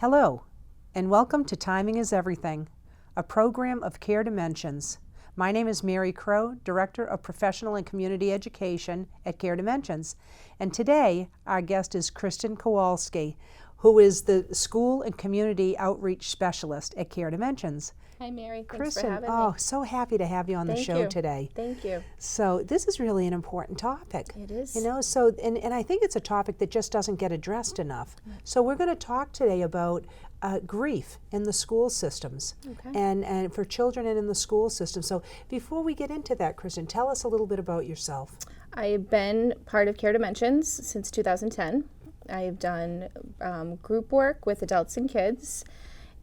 Hello, and welcome to Timing is Everything, a program of Care Dimensions. My name is Mary Crowe, Director of Professional and Community Education at Care Dimensions, and today our guest is Kristin Kowalski, who is the School and Community Outreach Specialist at Care Dimensions. Hi, Mary. Thanks Kristin, for having oh, me. so happy to have you on the show today. Thank you. So this is really an important topic. It is. You know, so and I think it's a topic that just doesn't get addressed enough. So we're going to talk today about grief in the school systems, and for children and in the school system. So before we get into that, Kristin, tell us a little bit about yourself. I've been part of Care Dimensions since 2010. I've done group work with adults and kids.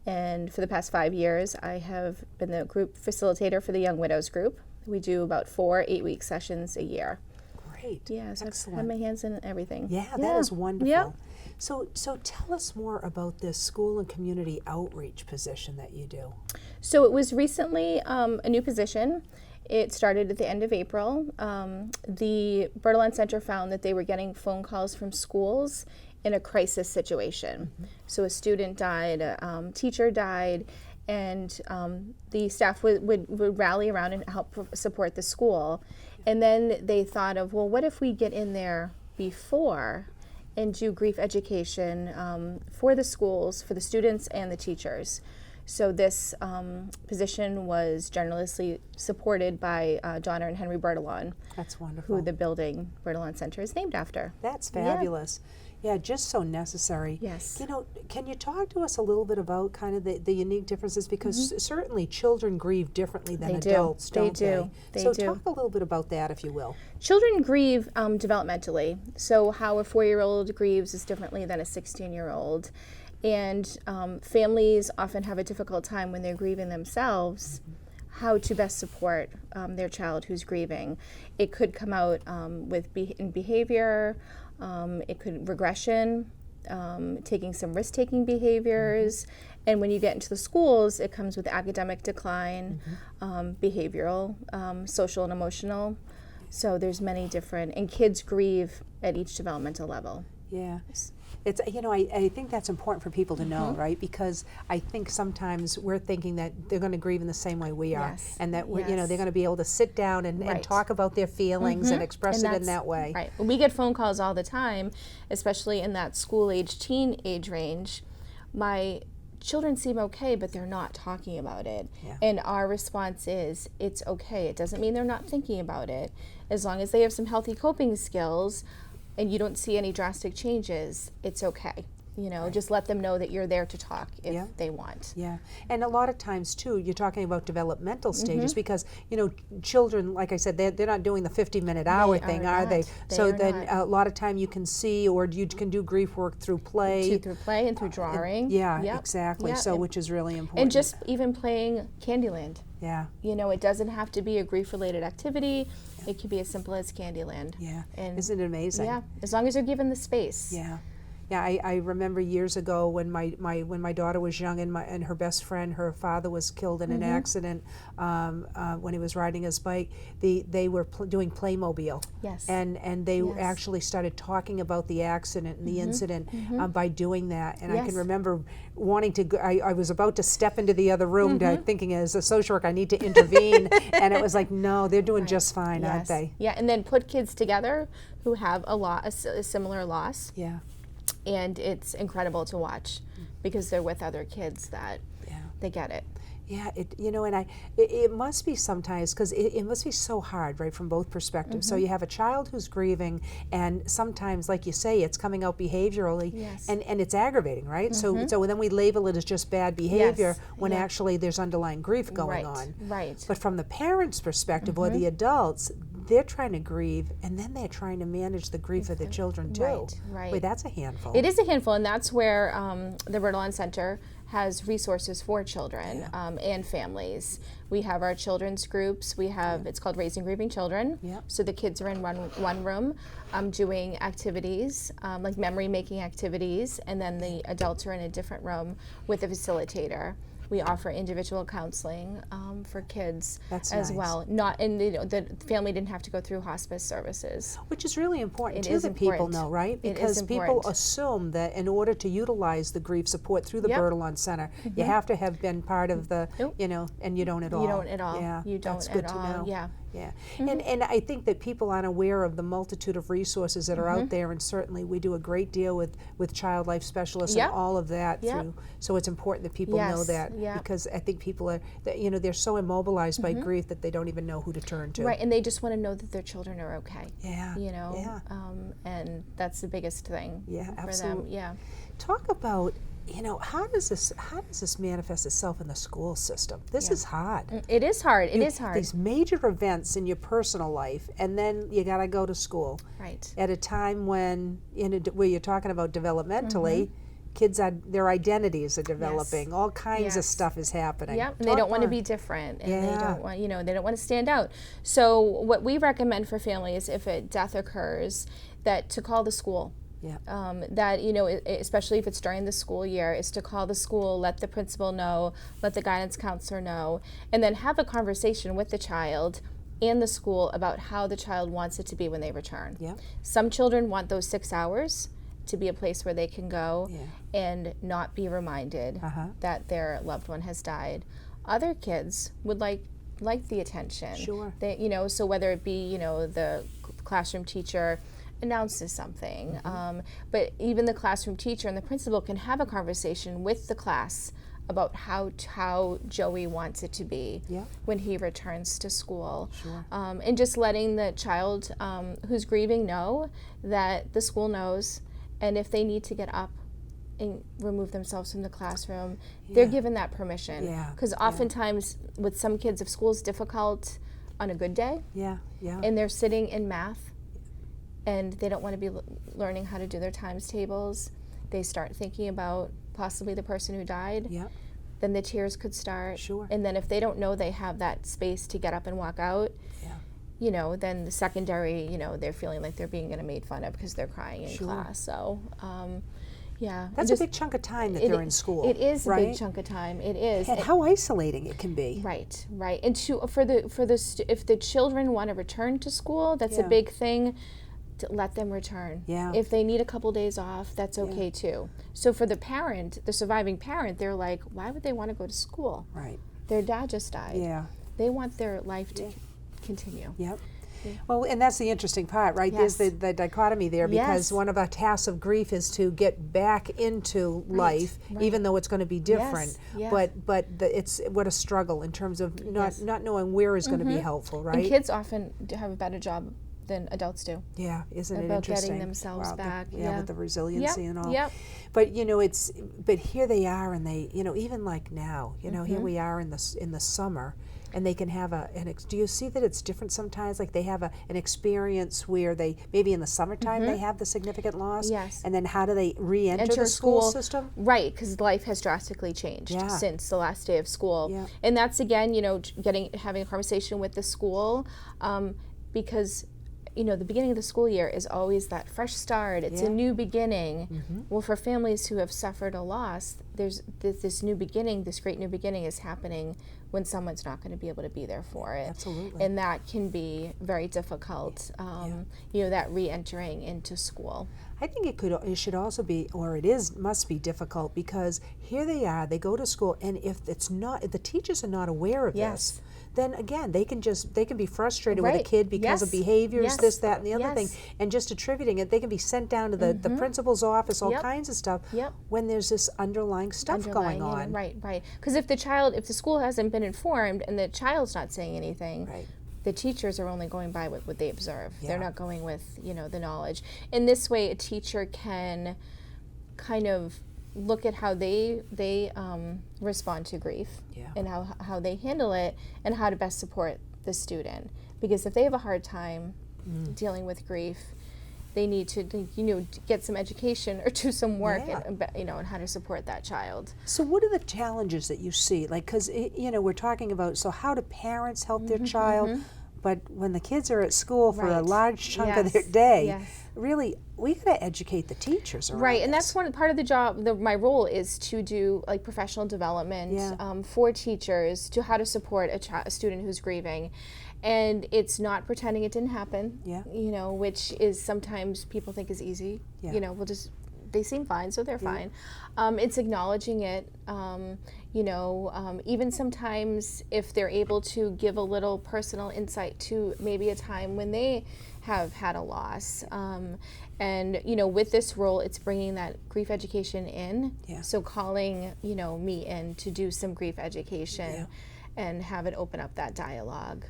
And for the past 5 years, I have been the group facilitator for the Young Widows group. We do about 4 8-week sessions a year. Great. Yeah, so Excellent. I've had my hands in everything. Yeah, that is wonderful. Yeah. So tell us more about this school and community outreach position that you do. So it was recently a new position. It started at the end of April. The Bertoion Center found that they were getting phone calls from schools in a crisis situation. So a student died, a teacher died, and the staff would rally around and help support the school. And then they thought of, well, what if we get in there before and do grief education for the schools, for the students and the teachers. So this position was generously supported by Donna and Henry Bertoion. That's wonderful. Who the building Bertoion Center is named after. That's fabulous. Yeah, just so necessary. Yes. You know, can you talk to us a little bit about kind of the unique differences? Because certainly children grieve differently than adults, don't they? So talk a little bit about that, if you will. Children grieve developmentally. So how a 4-year-old grieves is differently than a 16-year-old. And families often have a difficult time when they're grieving themselves, how to best support their child who's grieving. It could come out in behavior, it could regression, taking some risk-taking behaviors, and when you get into the schools, it comes with academic decline, behavioral, social and emotional. So there's many different, and kids grieve at each developmental level. Yeah. It's, you know, I think that's important for people to know, right? Because I think sometimes we're thinking that they're going to grieve in the same way we are, and that we're, you know, they're going to be able to sit down and talk about their feelings and express it in that way. Right. We get phone calls all the time, especially in that school-age, teen age range. My children seem okay, but they're not talking about it. And our response is, it's okay. It doesn't mean they're not thinking about it. As long as they have some healthy coping skills, and you don't see any drastic changes, it's okay. You know, just let them know that you're there to talk if they want. Yeah, and a lot of times too, you're talking about developmental stages because, you know, children, like I said, they're not doing the 50-minute hour thing, are they? So then a lot of time you can see, or you can do grief work through play. Through play and through drawing. Exactly, so which is really important. And just even playing Candyland. Yeah. You know, it doesn't have to be a grief-related activity. It can be as simple as Candyland. Yeah. And isn't it amazing? Yeah, as long as you're given the space. Yeah. Yeah, I remember years ago when my daughter was young and her best friend, her father was killed in an accident when he was riding his bike. They were doing Playmobil. Yes. And they actually started talking about the accident and the incident by doing that. And I can remember wanting to go, I was about to step into the other room thinking as a social worker I need to intervene. And it was like, no, they're doing just fine, aren't they? Yeah, and then put kids together who have a similar loss. Yeah. And it's incredible to watch because they're with other kids that they get it. Yeah, you know, and it must be sometimes, because it must be so hard, right, from both perspectives. So you have a child who's grieving, and sometimes, like you say, it's coming out behaviorally, and it's aggravating, right? So then we label it as just bad behavior when actually there's underlying grief going on. Right. But from the parent's perspective or the adults, they're trying to grieve, and then they're trying to manage the grief of the children too. Right. Wait, that's a handful. It is a handful, and that's where the Bertoion Center has resources for children and families. We have our children's groups. We have, it's called Raising Grieving Children. So the kids are in one room doing activities, like memory making activities, and then the adults are in a different room with a facilitator. We offer individual counseling for kids That's as nice. well. Not, and the family didn't have to go through hospice services. Which is really important It too is that people important. know, right? It is Because people important. assume that in order to utilize the grief support through the Yep. Bertoion Center, you have to have been part of the, Nope. and you don't at all. You don't at all. Yeah, You don't that's good at to all. know. Yeah. Yeah, and I think that people aren't aware of the multitude of resources that are out there, and certainly we do a great deal with child life specialists Yep. and all of that Yep. through. So it's important that people know Yes, that yeah. because I think people are, that, they're so immobilized by grief that they don't even know who to turn to. Right, and they just want to know that their children are okay. Yeah. Yeah. And that's the biggest thing Yeah, for absolutely. them. Yeah. Talk about, how does this manifest itself in the school system? This is hard. It is hard. It is hard. These major events in your personal life, and then you got to go to school Right. at a time when, where you're talking about developmentally, kids their identities are developing. All kinds of Yes. stuff is happening. Yep, and they Talk don't want to more. be different, and they Yeah. don't want, they don't want to stand out. So what we recommend for families, if a death occurs, that to call the school. Yeah. That, especially if it's during the school year, is to call the school, let the principal know, let the guidance counselor know, and then have a conversation with the child and the school about how the child wants it to be when they return. Yeah. Some children want those 6 hours to be a place where they can go Yeah. and not be reminded that their loved one has died. Other kids would like the attention. Sure. They, so whether it be, the classroom teacher announces something, but even the classroom teacher and the principal can have a conversation with the class about how Joey wants it to be Yeah. when he returns to school. Sure. And just letting the child who's grieving know that the school knows, and if they need to get up and remove themselves from the classroom, they're given that permission. Yeah. Because oftentimes with some kids, if school's difficult on a good day, Yeah. Yeah. and they're sitting in math, and they don't want to be learning how to do their times tables, they start thinking about possibly the person who died, Yeah. then the tears could start. Sure. And then if they don't know they have that space to get up and walk out, Yeah. then the secondary, they're feeling like they're being made fun of because they're crying in Sure. class. So, yeah. That's a big chunk of time that they're in school. It is right? a big chunk of time. It is. And how isolating it can be. Right, right. And if the children want to return to school, that's a Yeah. big thing. To let them return. Yeah. If they need a couple days off, that's okay too. So for the parent, the surviving parent, they're like, why would they want to go to school? Right. Their dad just died. Yeah. They want their life to continue. Yep. Well, and that's the interesting part, right? Yes. There's the dichotomy there because Yes. one of our tasks of grief is to get back into life, even though it's going to be different. Yes. It's what a struggle in terms of not knowing where is going to be helpful, right? And kids often have a better job than adults do. Yeah, isn't it about interesting? getting themselves back, Yeah, yeah. with the resiliency and all. Yep. But but here they are, and they, even like now, here we are in the summer, and they can have do you see that it's different sometimes? Like they have an experience where they maybe in the summertime they have the significant loss. Yes. And then how do they re-enter the school system? Right, because life has drastically changed Yeah. since the last day of school. Yeah. And that's again, having a conversation with the school, because the beginning of the school year is always that fresh start. It's a new beginning. Well, for families who have suffered a loss, there's this new beginning, this great new beginning is happening when someone's not going to be able to be there for it. Absolutely. And that can be very difficult, that re-entering into school. I think it should also be, or must be difficult because here they are, they go to school, and if the teachers are not aware of this, then again, they can be frustrated with a kid because of behaviors, this, that, and the other thing, and just attributing it. They can be sent down to the principal's office, all kinds of stuff, when there's this underlying stuff going on. Right. Because if the school hasn't been informed and the child's not saying anything, the teachers are only going by what they observe. They're not going with the knowledge. In this way, a teacher can kind of look at how they respond to grief and how they handle it and how to best support the student. Because if they have a hard time dealing with grief, they need to get some education or do some work on how to support that child. So what are the challenges that you see? Like, because we're talking about, so how do parents help their child? But when the kids are at school for a Right. large chunk Yes. of their day, Yes. really, we got to educate the teachers around Right, and this. that's one part of the job. My role is to do like professional development Yeah. for teachers to how to support a student who's grieving, and it's not pretending it didn't happen. Yeah. You know, which is sometimes people think is easy. Yeah. You know, they seem fine, so they're fine. It's acknowledging it. Even sometimes if they're able to give a little personal insight to maybe a time when they have had a loss. And with this role, it's bringing that grief education in. Yeah. So calling, me in to do some grief education and have it open up that dialogue.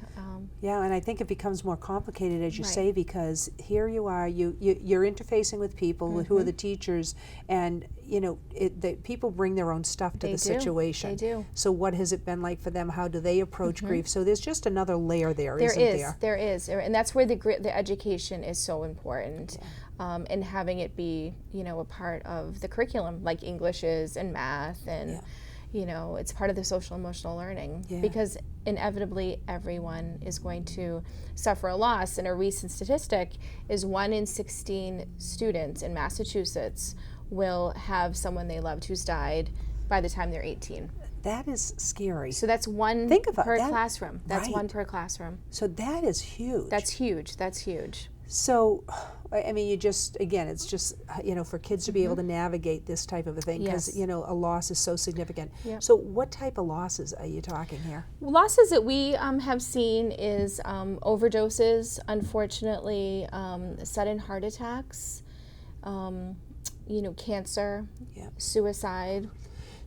Yeah, and I think it becomes more complicated, as you Right. say, because here you are, you're interfacing with people who are the teachers, and the people bring their own stuff to They the do. situation. They do. So what has it been like for them? How do they approach grief? So there's just another layer there, isn't there? There is, and that's where the education is so important, and having it be, a part of the curriculum, like English is and math, and it's part of the social emotional learning, because inevitably everyone is going to suffer a loss. And a recent statistic is 1 in 16 students in Massachusetts will have someone they loved who's died by the time they're 18. That is scary. So that's one Think about per that. classroom. That's Right. one per classroom. So that is huge. That's huge. That's huge. So, I mean, it's just, for kids to be able to navigate this type of a thing, because, Yes. a loss is so significant. Yep. So what type of losses are you talking here? Losses that we have seen is overdoses, unfortunately, sudden heart attacks, cancer, Yeah. suicide.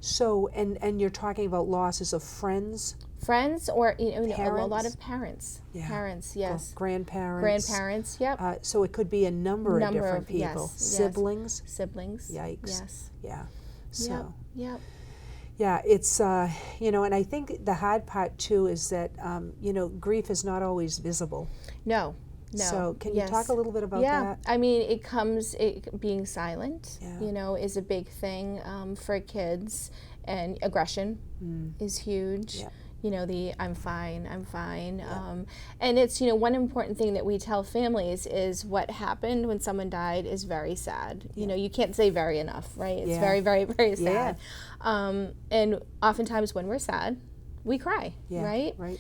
So, and you're talking about losses of friends, Friends, or a lot Parents? of parents. Yeah. Parents, yes. grandparents. Grandparents, yep. So it could be a number of different people. yes, yes. Siblings. Siblings. Yikes. Yes. Yeah. So. Yep. Yeah, it's, and I think the hard part too is that, grief is not always visible. No. So can you Yes. talk a little bit about Yeah, that? I mean, being silent, Yeah. is a big thing for kids, and aggression is huge. Yeah. The I'm fine. And it's, one important thing that we tell families is what happened when someone died is very sad. You can't say very enough, right? It's Yeah. very, very, very sad. Yeah. And oftentimes when we're sad, we cry, Yeah, right? right.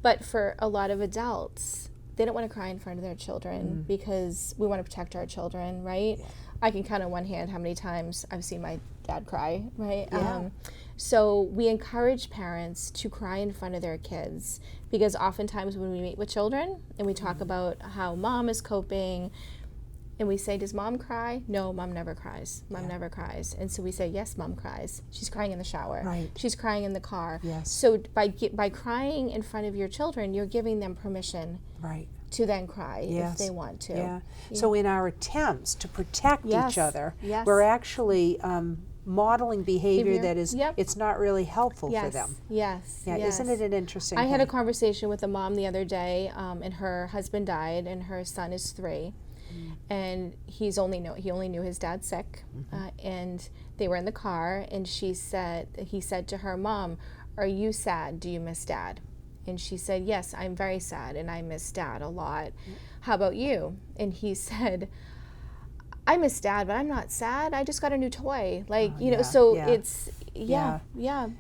But for a lot of adults, they don't want to cry in front of their children because we want to protect our children, right? Yeah. I can count on one hand how many times I've seen my dad cry, right? Yeah. So we encourage parents to cry in front of their kids, because oftentimes when we meet with children and we talk about how mom is coping, and we say, does mom cry? No, mom never cries. Mom never cries. And so we say, yes, mom cries. She's crying in the shower. Right. She's crying in the car. Yes. So by crying in front of your children, you're giving them permission Right. to then cry Yes. if they want to. Yeah. So in our attempts to protect Yes. each other, Yes. we're actually modeling behavior Behavior. that is, Yep. it's not really helpful Yes. for them. Yes. Yeah, Yes. isn't it an interesting I had a thing? conversation with a mom the other day, and her husband died, and her son is 3, and he only knew his dad sick, and they were in the car, and he said to her, "Mom, are you sad? Do you miss Dad?" And she said, "Yes, I'm very sad, and I miss Dad a lot. How about you?" And he said, "I miss Dad, but I'm not sad. I just got a new toy." yeah, So yeah. it's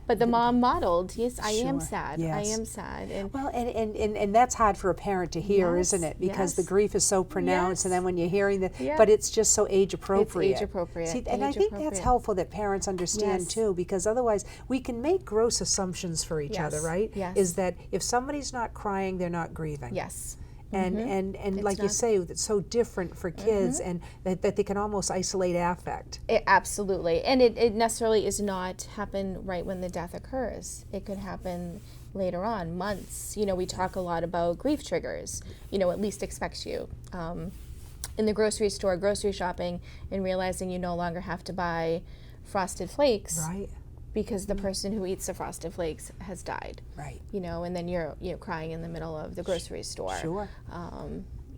But the mom modeled, "Yes, I am Sure, sad. yes. I am sad." And Well, and that's hard for a parent to hear, Yes, isn't it? Because the yes. grief is so pronounced, and then when you're hearing the, Yeah. but it's just so age appropriate. age appropriate, See, and I age think that's appropriate. helpful that parents understand Yes. too, because otherwise we can make gross assumptions for each other, Yes, right? yes. Is that if somebody's not crying, they're not grieving. yes. And like you not- say, it's so different for kids, and that they can almost isolate affect. Absolutely. And it necessarily is not happen right when the death occurs. It could happen later on, months. We talk a lot about grief triggers, at least expects you. In the grocery store, grocery shopping, and realizing you no longer have to buy Frosted Flakes Right, because the person who eats the Frosted Flakes has died. right. And then you're crying in the middle of the grocery store. Sure.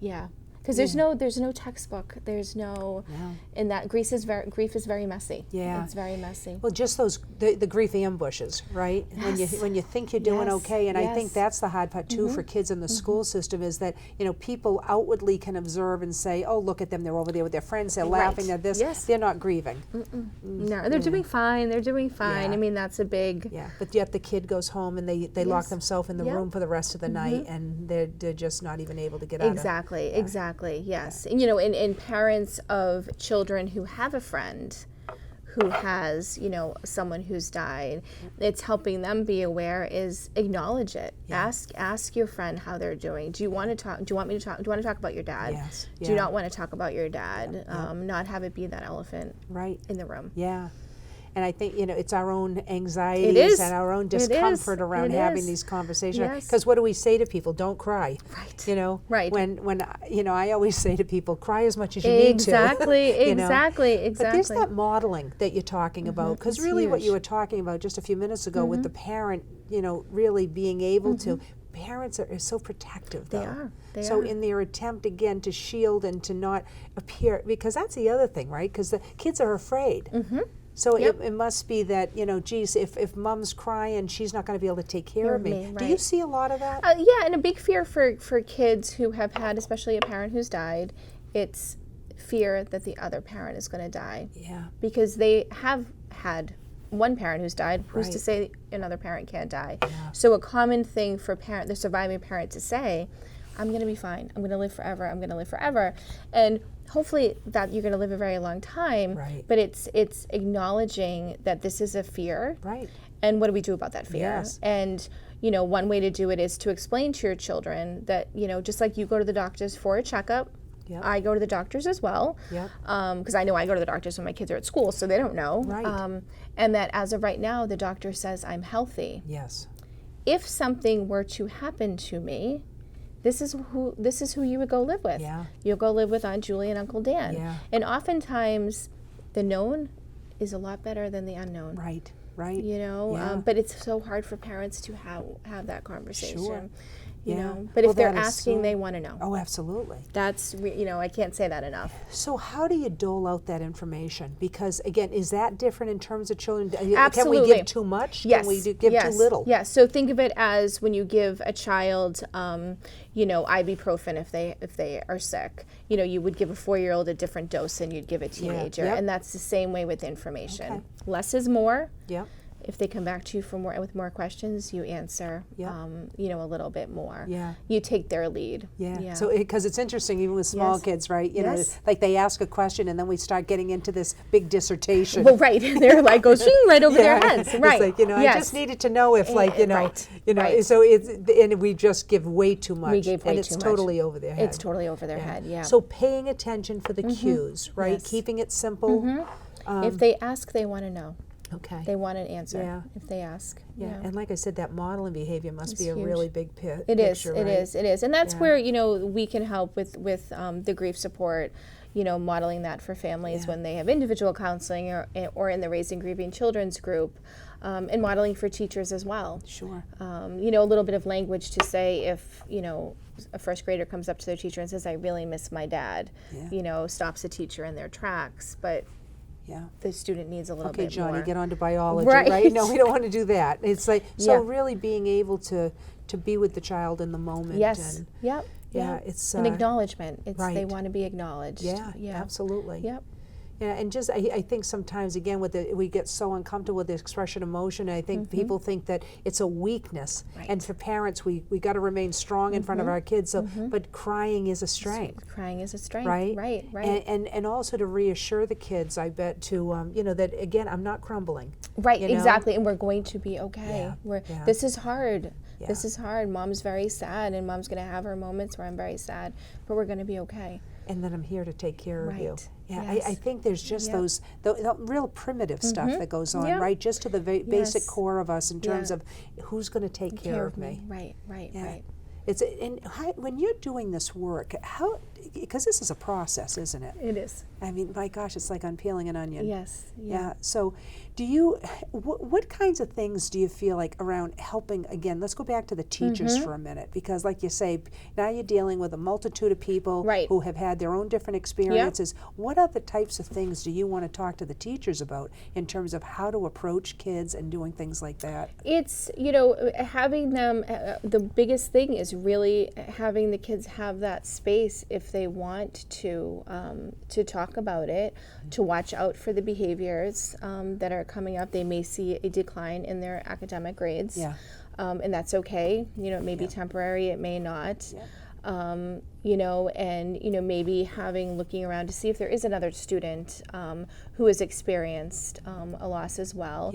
Yeah. Because there's no textbook. There's no, and that grief is very messy. Yeah, it's very messy. Well, just the grief ambushes, right? Yes. When you think you're doing okay, and I think that's the hard part too for kids in the school system, is that people outwardly can observe and say, oh, look at them, they're over there with their friends, they're laughing, they're this, they're not grieving. No, they're doing fine. They're doing fine. Yeah. I mean, that's a big. Yeah, but yet the kid goes home and they lock themselves in the room for the rest of the night, and they're just not even able to get out of it. Exactly, yes. And, and parents of children who have a friend who has, someone who's died, it's helping them be aware, is acknowledge it. Yeah. Ask your friend how they're doing. Do you want to talk? Do you want me to talk? Do you want to talk about your dad? Yes. Do you not want to talk about your dad? Not have it be that elephant in the room. Yeah. And I think, it's our own anxieties and our own discomfort around having these conversations. Because what do we say to people? Don't cry. Right. Right. When I always say to people, cry as much as you need to. Exactly. But there's that modeling that you're talking about. Because really what you were talking about just a few minutes ago with the parent, really being able to, parents are so protective, though. They are. In their attempt, again, to shield and to not appear, because that's the other thing, right? Because the kids are afraid. So it must be that, geez, if mom's crying, she's not going to be able to take care of me. Right. Do you see a lot of that? Yeah, and a big fear for kids who have had, especially a parent who's died, it's fear that the other parent is going to die. Yeah. Because they have had one parent who's died, who's to say another parent can't die. Yeah. So a common thing for the surviving parent to say, I'm going to be fine. I'm going to live forever. I'm going to live forever. And hopefully that you're going to live a very long time. Right. But it's acknowledging that this is a fear. Right. And what do we do about that fear? Yes. And, one way to do it is to explain to your children that, just like you go to the doctors for a checkup, I go to the doctors as well. Because I know I go to the doctors when my kids are at school, so they don't know. Right. And that as of right now, the doctor says I'm healthy. Yes. If something were to happen to me, this is who you would go live with. Yeah. You'll go live with Aunt Julie and Uncle Dan. Yeah. And oftentimes, the known is a lot better than the unknown. Right. But it's so hard for parents to have that conversation. Sure. But if they're asking, they want to know. Oh, absolutely. That's, I can't say that enough. So how do you dole out that information? Because, again, is that different in terms of children? Absolutely. Can we give too much? Yes. Can we give too little? Yes. So think of it as when you give a child, ibuprofen if they are sick. You would give a 4-year-old a different dose than you'd give a teenager. And that's the same way with information. Okay. Less is more. Yep. If they come back to you with more questions, you answer, a little bit more. Yeah. You take their lead. Yeah. So, because it's interesting, even with small kids, right? Like they ask a question, and then we start getting into this big dissertation. Well, right. They're like, goes right over their heads. Right. It's like, I just needed to know if, So and we just give way too much. We gave way too much. And it's totally over their head. It's totally over their head. Yeah. So paying attention for the cues, right? Yes. Keeping it simple. If they ask, they want to know. Okay. They want an answer if they ask. Yeah, and like I said, that modeling behavior must be a really big picture. It is, and that's where we can help with the grief support. Modeling that for families when they have individual counseling or in the Raising Grieving Children's group, and modeling for teachers as well. Sure. A little bit of language to say if a first grader comes up to their teacher and says, "I really miss my dad," stops a teacher in their tracks, but. Yeah. The student needs a little bit more. Okay, Johnny, get on to biology, right? No, we don't want to do that. It's like, really being able to be with the child in the moment. Yes. And, it's an acknowledgement. It's they want to be acknowledged. Yeah, absolutely. Yep. Yeah, and just I think sometimes again we get so uncomfortable with the expression of emotion. And I think people think that it's a weakness, and for parents we got to remain strong in front of our kids. So, but crying is a strength. Crying is a strength. Right. And also to reassure the kids, I bet to that again I'm not crumbling. Right. Exactly. And we're going to be okay. This is hard. Yeah. This is hard. Mom's very sad, and Mom's going to have her moments where I'm very sad, but we're going to be okay. And then I'm here to take care of you. Yeah, I think there's just the real primitive stuff that goes on, right? Just to the basic core of us in terms of who's going to take care of me. Right. When you're doing this work, because this is a process, isn't it? It is. I mean, my gosh, it's like unpeeling an onion. Yes. Yeah. So do you, what kinds of things do you feel like around helping, again, let's go back to the teachers for a minute, because like you say, now you're dealing with a multitude of people who have had their own different experiences. What other types of things do you want to talk to the teachers about in terms of how to approach kids and doing things like that? It's, having them, the biggest thing is really having the kids have that space if they want to talk about it, to watch out for the behaviors that are coming up. They may see a decline in their academic grades, and that's okay. It may be temporary, it may not. And maybe looking around to see if there is another student who has experienced a loss as well,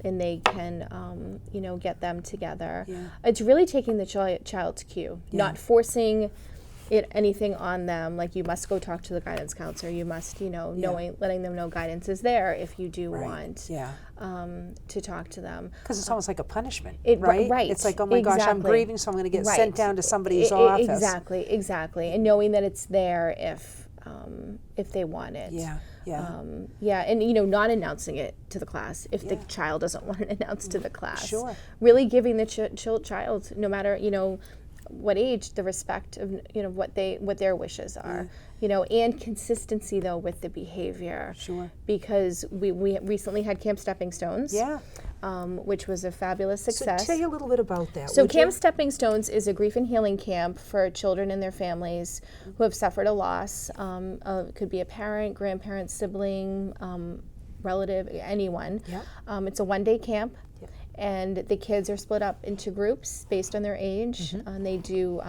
and they can get them together. It's really taking the child's cue, not forcing anything on them, like you must go talk to the guidance counselor, you must letting them know guidance is there if you do want to talk to them, because it's almost like a punishment, right? It's like, oh my gosh, I'm grieving, so I'm going to get sent down to somebody's office. Exactly, and knowing that it's there if they want it. And not announcing it to the class if the child doesn't want it announced to the class. Really giving the child, no matter what age, the respect of what their wishes are, and consistency though with the behavior. Because we recently had Camp Stepping Stones, which was a fabulous success. So tell you a little bit about that. So Camp Stepping Stones is a grief and healing camp for children and their families who have suffered a loss. It could be a parent, grandparent, sibling, relative, anyone. It's a one-day camp. And the kids are split up into groups based on their age. And they do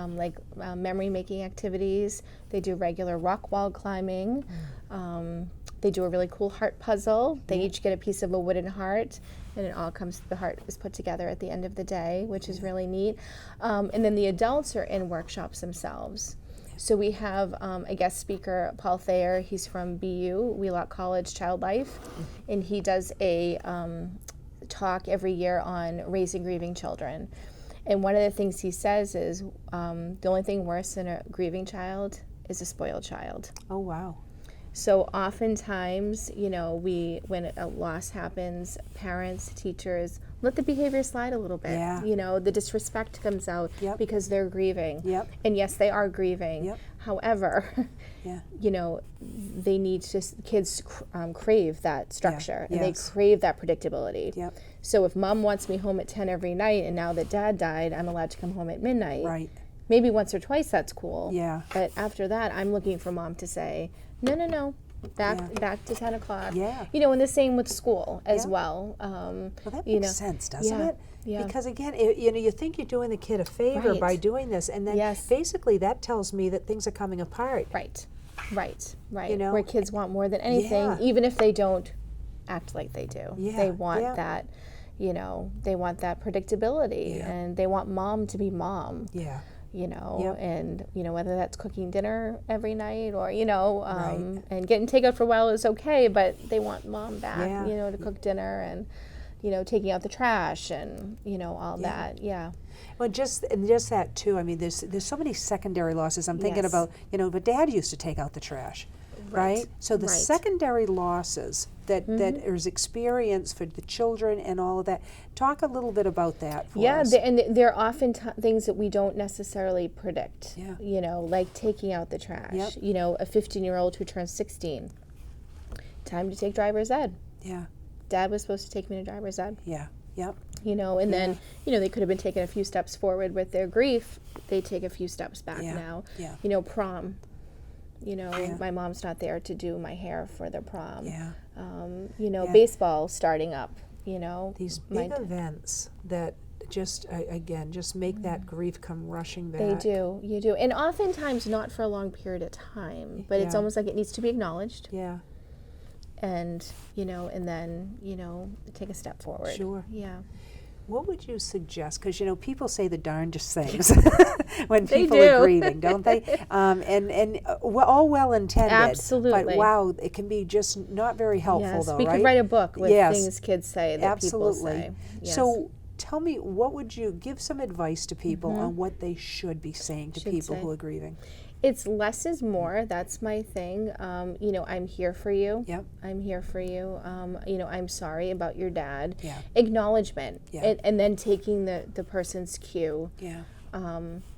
memory-making activities. They do regular rock wall climbing. They do a really cool heart puzzle. They each get a piece of a wooden heart, and the heart is put together at the end of the day, which is really neat. And then the adults are in workshops themselves. So we have a guest speaker, Paul Thayer. He's from BU, Wheelock College Child Life, and he does a talk every year on raising grieving children. And one of the things he says is the only thing worse than a grieving child is a spoiled child. Oh, wow. So oftentimes, when a loss happens, parents, teachers, let the behavior slide a little bit. The disrespect comes out because they're grieving. And yes, they are grieving. However, they need to, kids crave that structure, and they crave that predictability. So if mom wants me home at 10 every night, and now that dad died, I'm allowed to come home at midnight. Maybe once or twice that's cool. But after that, I'm looking for mom to say, no, back to 10 o'clock. And the same with school as well. Well, that makes sense, doesn't it? Because again, you think you're doing the kid a favor by doing this, and then basically that tells me that things are coming apart. Right. Where kids want more than anything, even if they don't act like they do. They want that, they want that predictability, and they want mom to be mom. And whether that's cooking dinner every night or and getting takeout for a while is okay, but they want mom back, to cook dinner and taking out the trash and all that. Well, just that too. I mean, there's so many secondary losses. I'm thinking about but Dad used to take out the trash. Right? So the secondary losses that is experienced for the children and all of that. Talk a little bit about that for us. And they're often things that we don't necessarily predict. Like taking out the trash. A 15-year-old who turns 16. Time to take driver's ed. Dad was supposed to take me to driver's ed. And then, they could have been taking a few steps forward with their grief. They take a few steps back now. Prom. My mom's not there to do my hair for the prom. Baseball starting up, These big events that just make that grief come rushing back. They do, you do. And oftentimes not for a long period of time, but it's almost like it needs to be acknowledged. And, and then, take a step forward. What would you suggest? Because, people say the darndest things when people are grieving, don't they? And all well intended. Absolutely. But, wow, it can be just not very helpful, though, right? We could write a book with things kids say that people say. So tell me, what would you give some advice to people on what they should be saying to people who are grieving? It's less is more. That's my thing. You know, I'm here for you. Yep. I'm here for you. You know, I'm sorry about your dad. Yeah. Acknowledgement. Yeah. And then taking the person's cue. Yeah.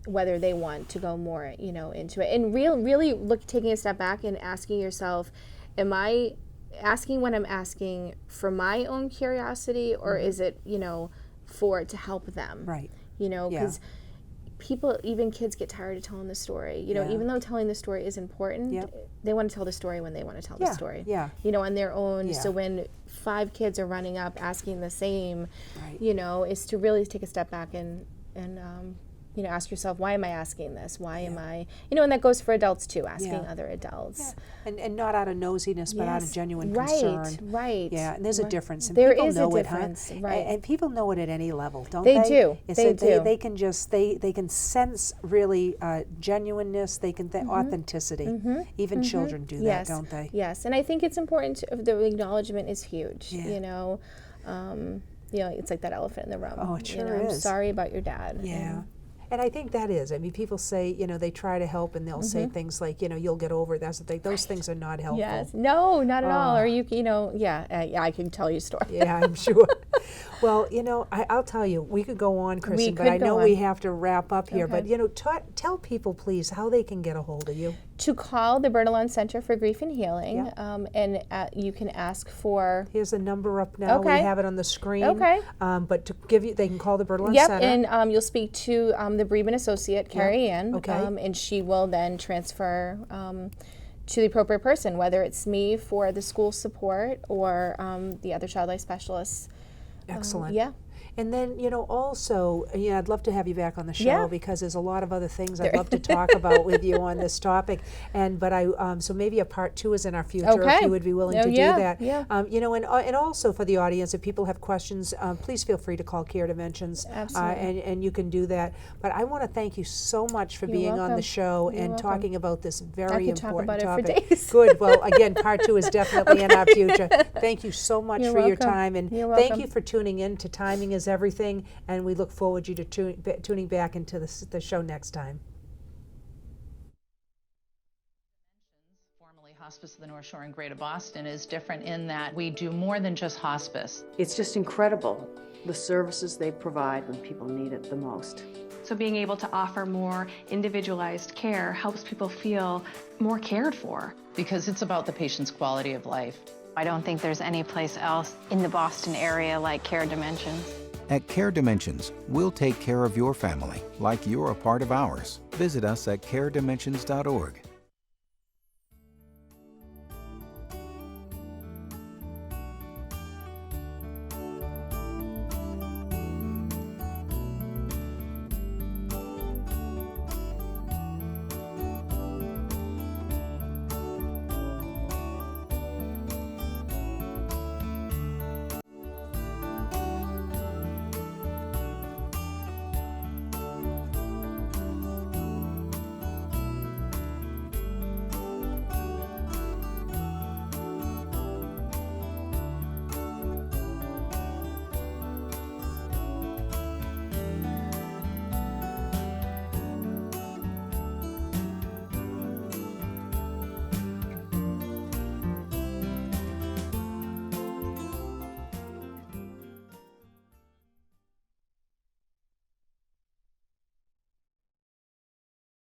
Whether they want to go more, you know, into it. And really taking a step back and asking yourself, am I asking what I'm asking for my own curiosity, or is it, you know, to help them? Right. You know, because people, even kids, get tired of telling the story. You know, even though telling the story is important, they want to tell the story when they want to tell the story. Yeah. You know, on their own. So when 5 kids are running up asking the same, you know, is to really take a step back and you know, ask yourself, why am I asking this? Why am I, you know, and that goes for adults too, asking other adults. And not out of nosiness, but out of genuine concern. Right. Yeah, and there's a difference. And there people is know a difference, it, huh? right. And people know it at any level, don't they? They do. They do. They can just, they can sense really genuineness, they can, authenticity. Even children do that, don't they? Yes, and I think it's important, the acknowledgement is huge, you know. You know, it's like that elephant in the room. Oh, it sure is. I'm sorry about your dad. Yeah. And I think that is, I mean, people say, you know, they try to help and they'll say things like, you know, you'll get over it. That's the thing. Those things are not helpful. Yes. No, not at all. Or you know, I can tell you a story. Yeah, I'm sure. Well, you know, I'll tell you, we could go on, Kristin, but I know we have to wrap up here. But, you know, tell people, please, how they can get a hold of you. To call the Bertoion Center for Grief and Healing, and you can ask for... Here's the number up now. We have it on the screen. But to give you, they can call the Bertoion Center. And you'll speak to the bereavement associate, Carrie Ann, and she will then transfer to the appropriate person, whether it's me for the school support or the other child life specialists. Excellent. And then, you know, also, I'd love to have you back on the show because there's a lot of other things I'd love to talk about with you on this topic. But so maybe a part 2 is in our future if you would be willing to do that. You know, and also for the audience, if people have questions, please feel free to call Care Dimensions. Absolutely. And you can do that. But I want to thank you so much for being on the show and talking about this very important topic. I could talk about it for days. Good. Well, again, part 2 is definitely in our future. Thank you so much for your time. And thank you for tuning in to Timing is Everything, and we look forward to tuning back into the show next time. Formerly Hospice of the North Shore in Greater Boston is different in that we do more than just hospice. It's just incredible, the services they provide when people need it the most. So being able to offer more individualized care helps people feel more cared for. Because it's about the patient's quality of life. I don't think there's any place else in the Boston area like Care Dimensions. At Care Dimensions, we'll take care of your family like you're a part of ours. Visit us at caredimensions.org.